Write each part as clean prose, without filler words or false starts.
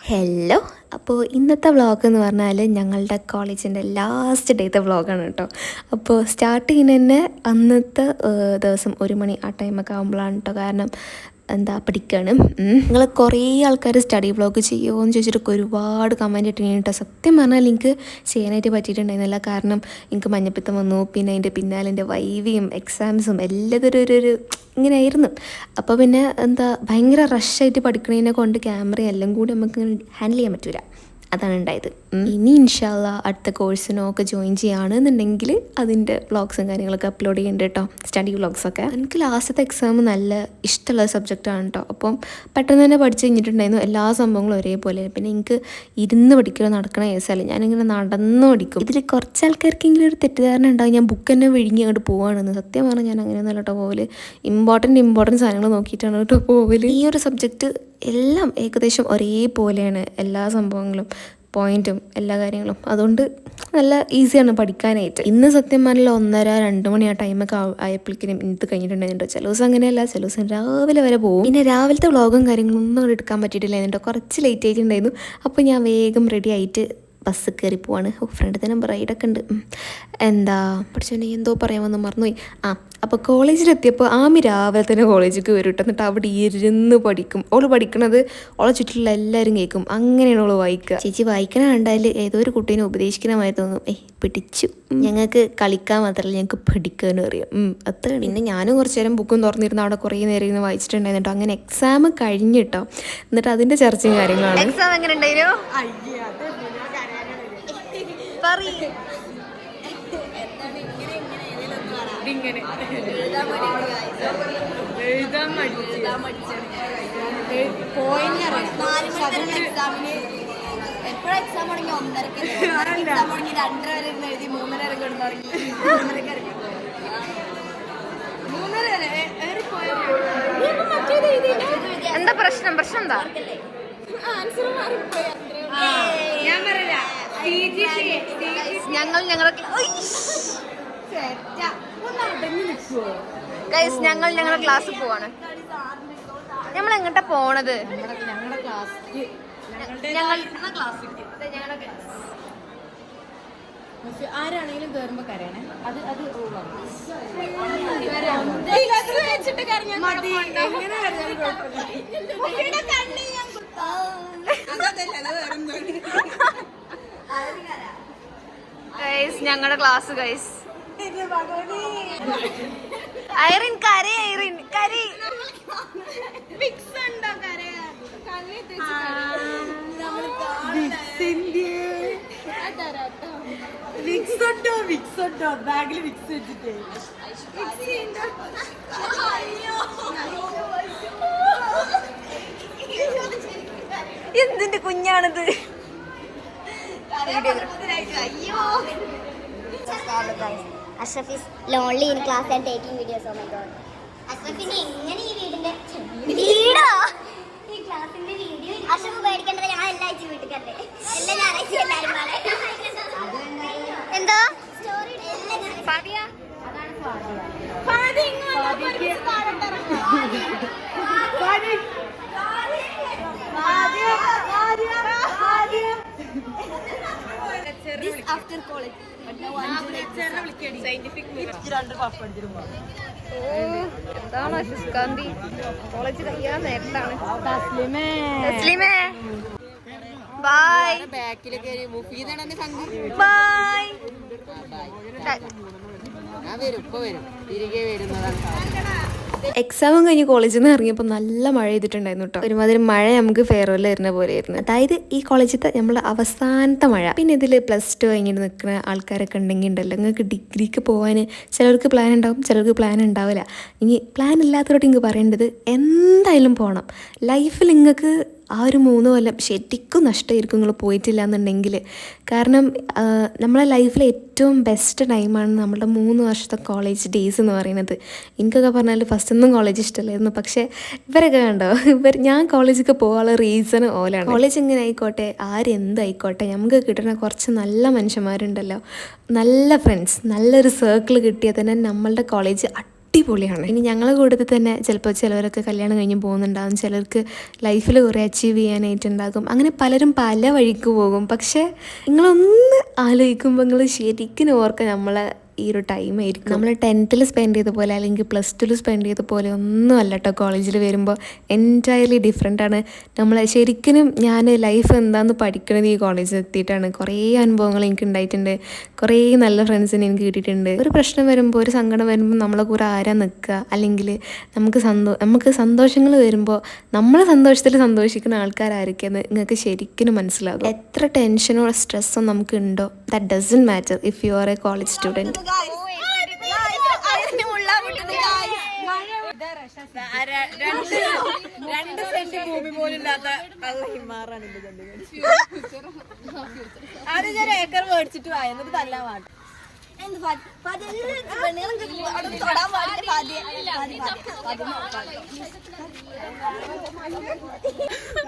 Hello, അപ്പോൾ ഇന്നത്തെ vlog എന്ന് പറഞ്ഞാൽ ഞങ്ങളുടെ കോളേജിൻ്റെ ലാസ്റ്റ് ഡേത്തെ വ്ളോഗാണ് കേട്ടോ. അപ്പോൾ സ്റ്റാർട്ട് ചെയ്യുന്ന തന്നെ അന്നത്തെ ദിവസം 1 മണി ആ ടൈമൊക്കെ ആകുമ്പോഴാണ് കേട്ടോ. കാരണം പഠിക്കുകയാണ്. നിങ്ങൾ കുറേ ആൾക്കാർ സ്റ്റഡി വ്ളോഗ് ചെയ്യുമോ എന്ന് ചോദിച്ചിട്ട് ഒരുപാട് കമൻറ്റ് ഇട്ടിന് കേട്ടോ. സത്യം പറഞ്ഞാൽ എനിക്ക് ചെയ്യാനായിട്ട് പറ്റിയിട്ടുണ്ടായിരുന്നില്ല. കാരണം എനിക്ക് മഞ്ഞപ്പിത്തം വന്നു, പിന്നെ അതിൻ്റെ പിന്നാലെ എൻ്റെ വൈവിയും എക്സാംസും എല്ലാതൊരു ഒരു ഇങ്ങനെയായിരുന്നു. അപ്പോൾ പിന്നെ ഭയങ്കര റഷായിട്ട് പഠിക്കണതിനെ കൊണ്ട് ക്യാമറ എല്ലാം കൂടി നമുക്ക് ഹാൻഡിൽ ചെയ്യാൻ പറ്റില്ല. അതാണ് ഉണ്ടായത്. ഇനി ഇൻഷാല്ലാ അടുത്ത കോഴ്സിനൊക്കെ ജോയിൻ ചെയ്യുകയാണെന്നുണ്ടെങ്കിൽ അതിൻ്റെ വ്ളോഗ്സും കാര്യങ്ങളൊക്കെ അപ്ലോഡ് ചെയ്യുന്നുണ്ട് കേട്ടോ, സ്റ്റഡി വ്ളോഗ്സൊക്കെ. എനിക്ക് ലാസ്റ്റത്തെ എക്സാം നല്ല ഇഷ്ടമുള്ള സബ്ജക്റ്റാണ് കേട്ടോ. അപ്പം പെട്ടെന്ന് തന്നെ പഠിച്ച് കഴിഞ്ഞിട്ടുണ്ടായിരുന്നു. എല്ലാ സംഭവങ്ങളും ഒരേപോലെ. പിന്നെ എനിക്ക് ഇരുന്ന് പഠിക്കുക നടക്കണ കേസല്ല, ഞാനിങ്ങനെ നടന്നു പഠിക്കും. ഇതിൽ കുറച്ച് ആൾക്കാർക്കെങ്കിലും ഒരു തെറ്റിദ്ധാരണ ഉണ്ടാവും ഞാൻ ബുക്ക് തന്നെ വിഴുങ്ങി അങ്ങോട്ട് പോവുകയാണെന്ന്. സത്യം പറഞ്ഞാൽ ഞാൻ അങ്ങനെയൊന്നും കേട്ടോ പോവല്. ഇമ്പോർട്ടൻറ്റ് സാധനങ്ങൾ നോക്കിയിട്ടാണ് കേട്ടോ പോവല്. ഈ ഒരു സബ്ജക്റ്റ് എല്ലാം ഏകദേശം ഒരേപോലെയാണ്, എല്ലാ സംഭവങ്ങളും പോയിന്റും എല്ലാ കാര്യങ്ങളും. അതുകൊണ്ട് നല്ല ഈസിയാണ് പഠിക്കാനായിട്ട്. ഇന്ന് സത്യം പറഞ്ഞാൽ 1:30-2 മണി ആ ടൈമൊക്കെ ആയപ്പോഴേക്കും ഇത് കഴിഞ്ഞിട്ടുണ്ടായിരുന്നു. ചില ദിവസം അങ്ങനെയല്ല, ചില ദിവസം രാവിലെ വരെ പോകും. പിന്നെ രാവിലത്തെ വ്ളോഗും കാര്യങ്ങളൊന്നും അവിടെ എടുക്കാൻ പറ്റിയിട്ടില്ലായിരുന്നു കേട്ടോ. കുറച്ച് ലേറ്റ് ആയിട്ടുണ്ടായിരുന്നു. അപ്പോൾ ഞാൻ വേഗം റെഡി ആയിട്ട് ബസ് കയറി പോവാണ്. ഫ്രണ്ടിൻ്റെ നമ്പർ റൈഡൊക്കെ ഉണ്ട്. പഠിച്ചോനെ എന്തോ പറയാമെന്ന് മറന്നുപോയി. അപ്പോൾ കോളേജിലെത്തിയപ്പോൾ ആമി രാവിലെ തന്നെ കോളേജിലേക്ക് വരും കേട്ടോ. എന്നിട്ട് അവിടെ ഇരുന്ന് പഠിക്കും. ഓള് പഠിക്കണത് ഓളെ ചുറ്റിലുള്ള എല്ലാവരും കേൾക്കും. അങ്ങനെയാണ് ഓള് വായിക്കുക. ചേച്ചി വായിക്കണ കണ്ടാൽ ഏതോ ഒരു കുട്ടീനെ ഉപദേശിക്കണമായി തോന്നും. പിടിച്ചു. ഞങ്ങൾക്ക് കളിക്കാൻ മാത്രമല്ല, ഞങ്ങൾക്ക് പഠിക്കാനും അറിയാം. അത്രയാണ്. പിന്നെ ഞാനും കുറച്ച് നേരം ബുക്കും തുറന്നിരുന്ന് അവിടെ കുറേ നേരം ഇരുന്ന് വായിച്ചിട്ടുണ്ടായിരുന്നു കേട്ടോ. അങ്ങനെ എക്സാം കഴിഞ്ഞിട്ടോ. എന്നിട്ട് അതിൻ്റെ ചർച്ചയും കാര്യങ്ങളാണ്. എക്സാം എങ്ങനെ ഉണ്ടായിരുന്നു? എപ്പോഴും എക്സാം തുടങ്ങി 1:30 എക്സാം തുടങ്ങി 2:30 വരെ എഴുതി 3:30 വരെ കൊണ്ട് തുടങ്ങി 3:30 വരെ. എന്താ പ്രശ്നം എന്താ? ആൻസർ മാറിപ്പോയി. ഞാൻ പറയില്ല, ഞങ്ങളുടെ ക്ലാസ്സിൽ പോവാണ്. നമ്മൾ എങ്ങോട്ടാ പോണത്? ആരാണെങ്കിലും കേറുമ്പോ കരയണേ. അത് ഞങ്ങളുടെ ക്ലാസ് ഗൈസ്. ഐറിൻ കരി, ഐറിൻ കരി. ബാഗിൽ വിക്സ് വെച്ചിട്ടേ എന്തിന്റെ കുഞ്ഞാണിത്? Ashraf is lonely in class and taking videos. Oh my god. Ashrafine എങ്ങനെ ഈ വീഡിയോ ഈ ക്ലാസിന്റെ വീഡിയോ അഷ്റഫ് പേടിക്കേണ്ടത് ഞാൻ എല്ലാ ആഴ്ച വീട്ടിൽ കണ്ടേ. എല്ലാ ഞായറാഴ്ച എല്ലാവരും പാടെ. എന്താ story Fadiya? This after college. എന്താണ് ശുഷ്കാന്തി? കോളേജ് കഴിയാൻ നേരത്താണ്. Bye bye. എക്സാമും കഴിഞ്ഞ് കോളേജിൽ നിന്ന് ഇറങ്ങിയപ്പോൾ നല്ല മഴ ചെയ്തിട്ടുണ്ടായിരുന്നു കേട്ടോ. ഒരുമാതിരി മഴ നമുക്ക് ഫെയർവെൽ വരുന്ന പോലെയായിരുന്നു. അതായത് ഈ കോളേജിലത്തെ നമ്മളെ അവസാനത്തെ മഴ. പിന്നെ ഇതിൽ +2 കഴിഞ്ഞിട്ട് നിൽക്കുന്ന ആൾക്കാരൊക്കെ ഉണ്ടെങ്കിൽ ഉണ്ടല്ലോ, നിങ്ങൾക്ക് ഡിഗ്രിക്ക് പോകാൻ ചിലർക്ക് പ്ലാൻ ഉണ്ടാവും, ചിലർക്ക് പ്ലാൻ ഉണ്ടാവില്ല. ഇനി പ്ലാൻ ഇല്ലാത്തവരോട് നിങ്ങൾക്ക് പറയേണ്ടത് എന്തായാലും പോകണം. ലൈഫിൽ നിങ്ങൾക്ക് ആ ഒരു 3 കൊല്ലം ശരിക്കും നഷ്ടമായിരിക്കും നിങ്ങൾ പോയിട്ടില്ല എന്നുണ്ടെങ്കിൽ. കാരണം നമ്മളെ ലൈഫിലെ ഏറ്റവും ബെസ്റ്റ് ടൈമാണ് നമ്മുടെ 3 വർഷത്തെ കോളേജ് ഡേയ്സ് എന്ന് പറയുന്നത്. എനിക്കൊക്കെ പറഞ്ഞാൽ ഫസ്റ്റൊന്നും കോളേജ് ഇഷ്ടമല്ലായിരുന്നു. പക്ഷേ ഇവരൊക്കെ കണ്ടോ, ഞാൻ കോളേജിലേക്ക് പോകാനുള്ള റീസൺ ഓലാണ്. കോളേജ് എങ്ങനെ ആയിക്കോട്ടെ, ആരെന്തായിക്കോട്ടെ, നമുക്ക് കിട്ടുന്ന കുറച്ച് നല്ല മനുഷ്യന്മാരുണ്ടല്ലോ, നല്ല ഫ്രണ്ട്സ്, നല്ലൊരു സർക്കിൾ കിട്ടിയാൽ തന്നെ നമ്മളുടെ കോളേജ് അടിപൊളിയാണ്. ഇനി ഞങ്ങളെ കൂട്ടത്തിൽ തന്നെ ചിലപ്പോൾ ചിലവരൊക്കെ കല്യാണം കഴിഞ്ഞ് പോകുന്നുണ്ടാകും, ചിലർക്ക് ലൈഫിൽ കുറേ അച്ചീവ് ചെയ്യാനായിട്ടുണ്ടാകും. അങ്ങനെ പലരും പല വഴിക്ക് പോകും. പക്ഷേ നിങ്ങളൊന്ന് ആലോചിക്കുമ്പോൾ നിങ്ങൾ ശരിക്കും ഓർക്കുക നമ്മളെ ഈ ഒരു ടൈം ആയിരിക്കും. നമ്മൾ 10th സ്പെൻഡ് ചെയ്ത പോലെ അല്ലെങ്കിൽ +2 സ്പെൻഡ് ചെയ്ത പോലെ ഒന്നും അല്ല കേട്ടോ. കോളേജിൽ വരുമ്പോൾ എൻറ്റയർലി ഡിഫറെൻ്റാണ്. നമ്മൾ ശരിക്കും ഞാൻ ലൈഫ് എന്താണെന്ന് പഠിക്കണത് ഈ കോളേജിൽ എത്തിയിട്ടാണ്. കുറേ അനുഭവങ്ങൾ എനിക്ക് ഉണ്ടായിട്ടുണ്ട്, കുറേ നല്ല ഫ്രണ്ട്സിനെ എനിക്ക് കിട്ടിയിട്ടുണ്ട്. ഒരു പ്രശ്നം വരുമ്പോൾ, ഒരു സങ്കടം വരുമ്പോൾ നമ്മളെ കൂടെ ആരാ നിൽക്കുക, അല്ലെങ്കിൽ നമുക്ക് സന്തോഷങ്ങൾ വരുമ്പോൾ നമ്മളെ സന്തോഷത്തിൽ സന്തോഷിക്കുന്ന ആൾക്കാരായിരിക്കുമെന്ന് നിങ്ങൾക്ക് ശരിക്കും മനസ്സിലാകും. എത്ര ടെൻഷനോ സ്ട്രെസ്സോ നമുക്ക് ഉണ്ടോ, that doesn't matter if you are A college student. രണ്ട് സെന്റ് ഭൂമി പോലും ഇല്ലാത്ത ഹിമാറാണ് അത് ഞാൻ ഏക്കർ മേടിച്ചിട്ട് പോയ എന്നിട്ട് തല്ലാൻ പാട്ട്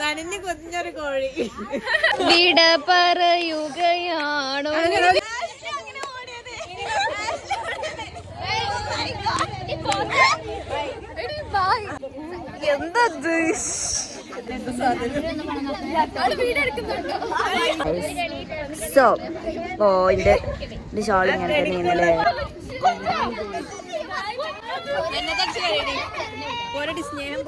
നനഞ്ഞ് കൊതിഞ്ഞൊരു കോഴി വിട പറയുകയാണോ എന്താ സോ ഷോൾ ഇങ്ങനെ തന്നെയാണല്ലേ. സ്നേഹം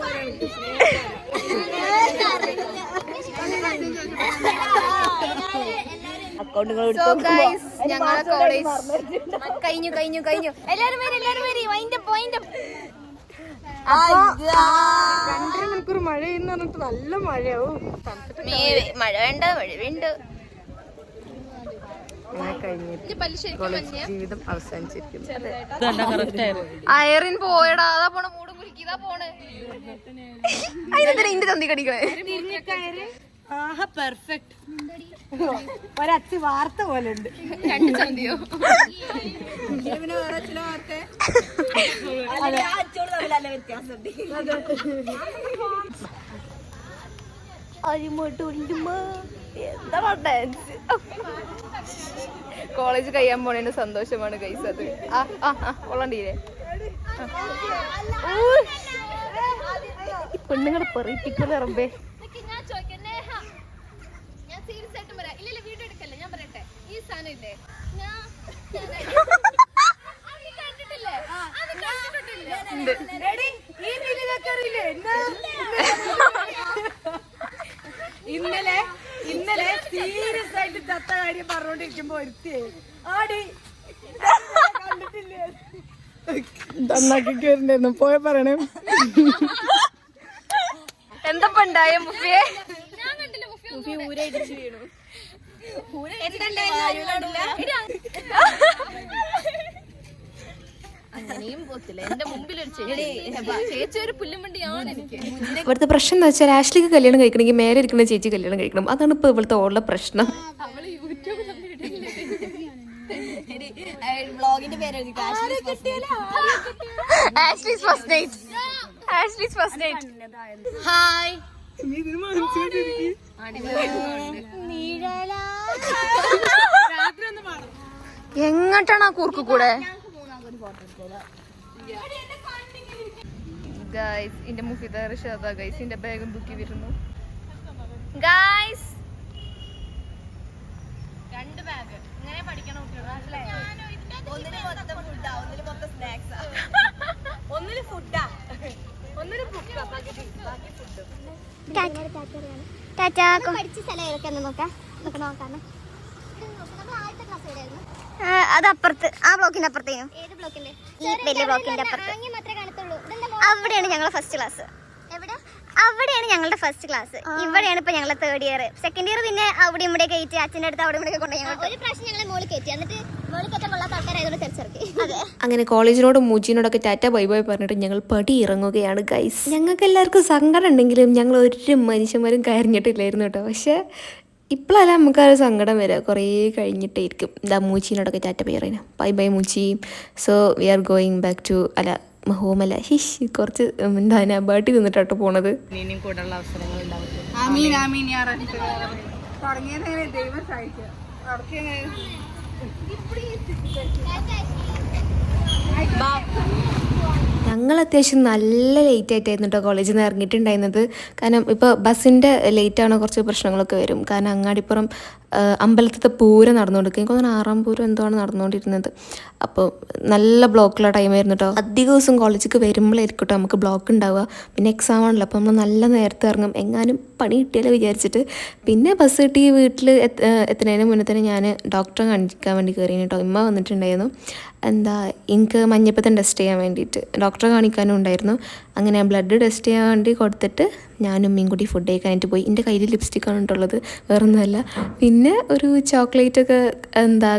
അക്കൗണ്ടുകൾ ഞങ്ങളെ കോളേജ് കഴിഞ്ഞു എല്ലാരും വരി മണിക്കൂർ മഴ എന്ന് പറഞ്ഞിട്ട് നല്ല മഴയാവും. മഴ വേണ്ട ജീവിതം അവസാനിച്ചിരിക്കുന്നു. അയറിൻ പോയടാ, അതാ പോണ മൂട് കുലുക്കി, ഇതാ പോണ്. അതിനെന്തിനാ ഇന്റെ തന്തി കടിക്കണേ? പെർഫെക്റ്റ് ഒരച്ച് വാർത്ത പോലെ ഉണ്ട്. 2 ചന്തിയോ? പിന്നെ വേറെ ചില വാർത്ത വ്യത്യാസമുണ്ട്. എന്താ ഡാൻസ്? കോളേജ് കഴിയാൻ പോണേന്റെ സന്തോഷമാണ് ഗൈസ് അത്. കൊള്ളണ്ടീരെ പെണ്ണുങ്ങളെ പെറിപ്പിക്കല് റബ്ബേ. ഇന്നലെ സീരിയസ് ആയിട്ട് ചത്ത കാര്യം പറഞ്ഞോണ്ടിരിക്കുമ്പോ ഒരുത്തിയേ ആടി കണ്ടിട്ടില്ലേ നന്നാക്കിണ്ടായിരുന്നു പോയ പറയണേ. എന്തപ്പോ ഉണ്ടായ മുഫിയെ? ഊരടിച്ചു വീണു. അങ്ങനെയും പോത്തില്ല. എന്റെ മുമ്പിൽ ഒരു ചേച്ചി ഒരു പുല്ലുമണ്ടിയാണ് എനിക്ക്. ഇവിടുത്തെ പ്രശ്നം എന്ന് വെച്ചാൽ ആഷ്ലിക്ക് കല്യാണം കഴിക്കണമെങ്കിൽ മേലെ ഇരിക്കുന്ന ചേച്ചി കല്യാണം കഴിക്കണം. അതാണ് ഇപ്പൊ ഇവിടുത്തെ ഉള്ള പ്രശ്നം. വ്ളോഗിന്റെ പേര് ഹായ്. എങ്ങോട്ടാണ് ആ കൂർക്ക് കൂടെ? ഗൈസ് ഇന്റെ മുഫിദ റഷാദ ഗൈസ് ഇന്റെ ബാഗും തൂക്കി വരുന്നു. ഗൈസ് 2 ബാഗ് ഇങ്ങനെ പഠിക്കണം. ഒന്നിന് മൊത്തം ഫുഡാ, ഒന്നിന് മൊത്തം സ്നാക്സാ, ഒന്നിന് ഫുഡാ, ഒന്നിന് ബുക്കാ, ബാക്കി ഫുഡ്. പഠിച്ച സ്ഥലം ഏതൊക്കെയാന്ന് നോക്കാം. അത് അപ്പുറത്ത്, ആ ബ്ലോക്കിന്റെ അപ്പുറത്തേനു. ഈ വലിയ ബ്ലോക്കിന്റെ അപ്പുറത്ത് അവിടെയാണ് ഞങ്ങളുടെ ഫസ്റ്റ് ക്ലാസ്. അവിടെയാണ് ഞങ്ങളുടെ ഫസ്റ്റ് ക്ലാസ്. ഇവിടെയാണ് ഇപ്പൊ ഞങ്ങളുടെ 3rd ഇയർ. 2nd ഇയർ പിന്നെ അവിടെ ഇവിടെ കയറ്റി അച്ഛൻ്റെ അടുത്ത് അവിടെ ഇവിടെ കൊണ്ടുപോയി. ഒരു പ്രാവശ്യം ഞങ്ങളെ മോളിൽ കയറ്റി, എന്നിട്ട് അങ്ങനെ കോളേജിനോടും മൂച്ചിനോടൊക്കെ ടാറ്റ ബൈ ബൈ പറഞ്ഞിട്ട് ഞങ്ങൾ പടി ഇറങ്ങുകയാണ് ഗൈസ്. ഞങ്ങൾക്ക് എല്ലാവർക്കും സങ്കടം ഉണ്ടെങ്കിലും ഞങ്ങൾ ഒരു മനുഷ്യന്മാരും കരഞ്ഞിട്ടില്ലായിരുന്നു കേട്ടോ. പക്ഷേ ഇപ്പോഴല്ല നമുക്കൊരു സങ്കടം വരിക, കുറേ കഴിഞ്ഞിട്ടായിരിക്കും. ഇതാ മൂച്ചിനോടൊക്കെ ടാറ്റ ബൈ പറയുന്നത്, ബൈ ബൈ മൂച്ചി. So we are going back to ഹോമല്ല, ഹിഷ് കുറച്ച് എന്താണ് ബാട്ടി നിന്നിട്ടാട്ടോ പോണത്. ഇനിയും കൂടുതലുള്ള അവസരങ്ങൾ ഉണ്ടാവട്ടെ. ഞങ്ങൾ അത്യാവശ്യം നല്ല ലേറ്റ് ആയിട്ടായിരുന്നു കേട്ടോ കോളേജിൽ നിന്ന് ഇറങ്ങിയിട്ടുണ്ടായിരുന്നത്. കാരണം ഇപ്പോൾ ബസ്സിൻ്റെ ലേറ്റാണോ കുറച്ച് പ്രശ്നങ്ങളൊക്കെ വരും. കാരണം അങ്ങാടിപ്പുറം അമ്പലത്തിലത്തെ പൂരം നടന്നുകൊണ്ടിരിക്കും. എനിക്ക് തോന്നുന്നു 6-ാം പൂരം എന്തോ ആണ് നടന്നുകൊണ്ടിരുന്നത്. അപ്പോൾ നല്ല ബ്ലോക്കുള്ള ടൈമായിരുന്നു കേട്ടോ. അധിക ദിവസം കോളേജിലേക്ക് വരുമ്പോഴായിരിക്കും കേട്ടോ നമുക്ക് ബ്ലോക്ക് ഉണ്ടാവുക. പിന്നെ എക്സാം ആണല്ലോ, അപ്പോൾ നമ്മൾ നല്ല നേരത്തെ ഇറങ്ങും, എങ്ങാനും പണി കിട്ടിയാലോ വിചാരിച്ചിട്ട്. പിന്നെ ബസ് കിട്ടി വീട്ടിൽ എത്തുന്നതിന് മുന്നേ തന്നെ ഞാൻ ഡോക്ടറെ കാണിക്കാൻ വേണ്ടി കയറി കേട്ടോ. ഇമ്മ വന്നിട്ടുണ്ടായിരുന്നു, എനിക്ക് മഞ്ഞപ്പിത്തം ടെസ്റ്റ് ചെയ്യാൻ വേണ്ടിയിട്ട് ഡോക്ടറെ കാണിക്കാനും ഉണ്ടായിരുന്നു. അങ്ങനെ ബ്ലഡ് ടെസ്റ്റ് ചെയ്യാൻ വേണ്ടി കൊടുത്തിട്ട് ഞാനും ഉമ്മയും കൂടി ഫുഡ് കഴിക്കാനായിട്ട് പോയി. എൻ്റെ കയ്യിൽ ലിപ്സ്റ്റിക്കാണ് ഇട്ടുള്ളത്, വേറൊന്നുമല്ല. പിന്നെ ഒരു ചോക്ലേറ്റൊക്കെ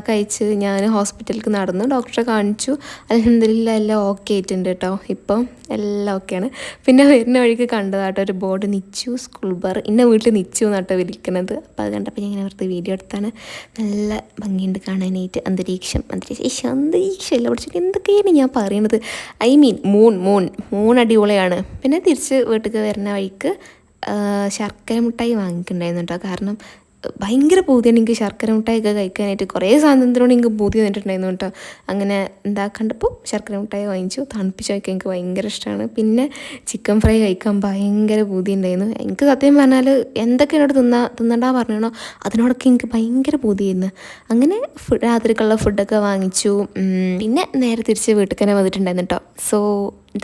കഴിച്ച് ഞാൻ ഹോസ്പിറ്റലിലേക്ക് നടന്നു, ഡോക്ടറെ കാണിച്ചു. അൽഹംദുലില്ലാ എല്ലാം ഓക്കെ ആയിട്ടുണ്ട് കേട്ടോ, ഇപ്പം എല്ലാം ഓക്കെയാണ്. പിന്നെ വരുന്ന വഴിക്ക് കണ്ടതാട്ടോ ഒരു ബോർഡ്, നിച്ചു സ്കൂൾ ബാർ. ഇന്ന വീട്ടിൽ നിച്ചു എന്നാട്ടോ വിളിക്കുന്നത്. അപ്പോൾ അത് കണ്ടപ്പോൾ ഞാൻ ഇങ്ങനെ വെറുതെ വീഡിയോ എടുത്താണ്. നല്ല ഭംഗിയുണ്ട് കാണാനായിട്ട്. അന്തരീക്ഷം അല്ല പഠിച്ചു, എന്തൊക്കെയാണ് ഞാൻ പറയണത്. ഐ മീൻ മൂൺ അടിപൊളിയാണ്. പിന്നെ തിരിച്ച് വീട്ടിലേക്ക് വരുന്ന വഴിക്ക് ശർക്കര മിഠായി വാങ്ങിയിട്ടുണ്ടായിരുന്നു കേട്ടോ. കാരണം ഭയങ്കര പൂതിയാണ് എനിക്ക് ശർക്കര മിഠായിയൊക്കെ കഴിക്കാനായിട്ട്. കുറേ സാധനത്തിനോട് എനിക്ക് പൂതി വന്നിട്ടുണ്ടായിരുന്നു കേട്ടോ. അങ്ങനെ കണ്ടപ്പോൾ ശർക്കര മിഠായി വാങ്ങിച്ചു. തണുപ്പിച്ച് കഴിക്കാൻ എനിക്ക് ഭയങ്കര ഇഷ്ടമാണ്. പിന്നെ ചിക്കൻ ഫ്രൈ കഴിക്കാൻ ഭയങ്കര പൂതി ഉണ്ടായിരുന്നു. എനിക്ക് സത്യം പറഞ്ഞാൽ എന്തൊക്കെ എന്നോട് തിന്നണ്ടാ പറഞ്ഞോ അതിനോടൊക്കെ എനിക്ക് ഭയങ്കര പൂതിയായിരുന്നു. അങ്ങനെ രാത്രിക്കുള്ള ഫുഡൊക്കെ വാങ്ങിച്ചു. പിന്നെ നേരെ തിരിച്ച് വീട്ടിൽ തന്നെ വന്നിട്ടുണ്ടായിരുന്നു കേട്ടോ. So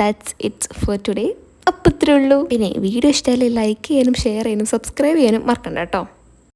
that's it's for today. അപ്പോൾ ഇത്രയേ ഉള്ളൂ. പിന്നെ വീഡിയോ ഇഷ്ടമായാലും ലൈക്ക് ചെയ്യാനും ഷെയർ ചെയ്യാനും സബ്സ്ക്രൈബ് ചെയ്യാനും മറക്കണ്ട കേട്ടോ.